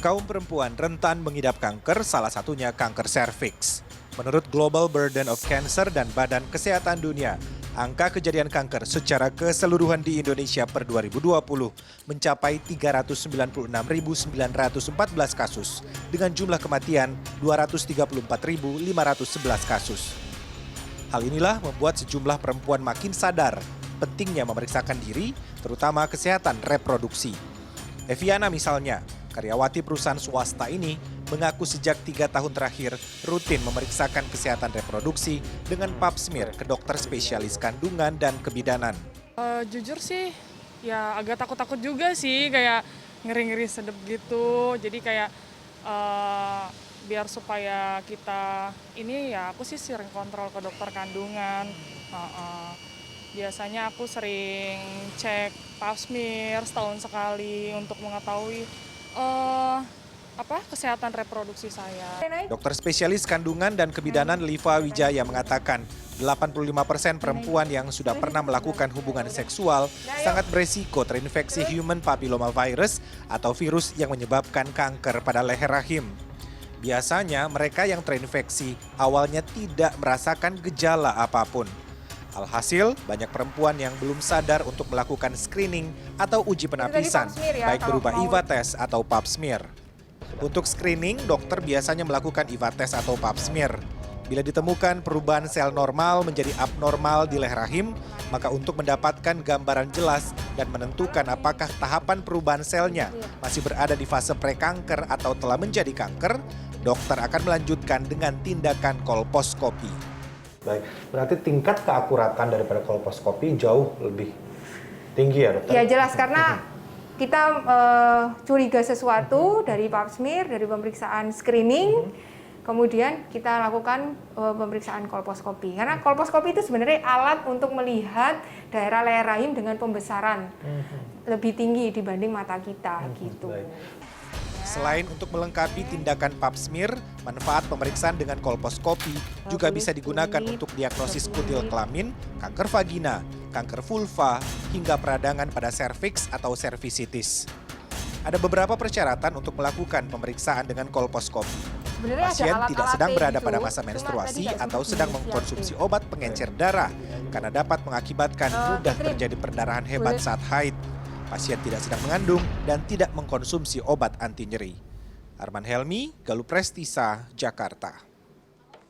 Kaum perempuan rentan mengidap kanker, salah satunya kanker serviks. Menurut Global Burden of Cancer dan Badan Kesehatan Dunia, angka kejadian kanker secara keseluruhan di Indonesia per 2020 mencapai 396.914 kasus dengan jumlah kematian 234.511 kasus. Hal inilah membuat sejumlah perempuan makin sadar pentingnya memeriksakan diri, terutama kesehatan reproduksi. Eviana misalnya, karyawati perusahaan swasta ini mengaku sejak 3 tahun terakhir rutin memeriksakan kesehatan reproduksi dengan pap smear ke dokter spesialis kandungan dan kebidanan. Jujur sih, ya agak takut-takut juga sih, kayak ngeri-ngeri sedep gitu. Jadi kayak biar supaya kita ini ya aku sih sering kontrol ke dokter kandungan. Biasanya aku sering cek pap smear setahun sekali untuk mengetahui kesehatan reproduksi saya. Dokter spesialis kandungan dan kebidanan Liva Wijaya mengatakan 85% perempuan yang sudah pernah melakukan hubungan seksual sangat beresiko terinfeksi human papillomavirus atau virus yang menyebabkan kanker pada leher rahim. Biasanya mereka yang terinfeksi awalnya tidak merasakan gejala apapun. Alhasil, banyak perempuan yang belum sadar untuk melakukan screening atau uji penapisan, baik berupa IVA test atau pap smear. Untuk screening, dokter biasanya melakukan IVA test atau pap smear. Bila ditemukan perubahan sel normal menjadi abnormal di leher rahim, maka untuk mendapatkan gambaran jelas dan menentukan apakah tahapan perubahan selnya masih berada di fase prekanker atau telah menjadi kanker, dokter akan melanjutkan dengan tindakan kolposkopi. Baik, berarti tingkat keakuratan daripada kolposkopi jauh lebih tinggi ya dokter? Ya jelas, karena kita curiga sesuatu dari pap smear, dari pemeriksaan screening, kemudian kita lakukan pemeriksaan kolposkopi. Karena kolposkopi itu sebenarnya alat untuk melihat daerah leher rahim dengan pembesaran lebih tinggi dibanding mata kita gitu. Baik. Selain untuk melengkapi tindakan pap smear, manfaat pemeriksaan dengan kolposkopi juga bisa digunakan untuk diagnosis kutil kelamin, kanker vagina, kanker vulva, hingga peradangan pada serviks atau servisitis. Ada beberapa persyaratan untuk melakukan pemeriksaan dengan kolposkopi. Pasien tidak sedang berada pada masa menstruasi atau sedang mengkonsumsi obat pengencer darah karena dapat mengakibatkan mudah terjadi perdarahan hebat saat haid. Pasien tidak sedang mengandung dan tidak mengkonsumsi obat anti nyeri. Arman Helmi, Galuh Prestisa, Jakarta.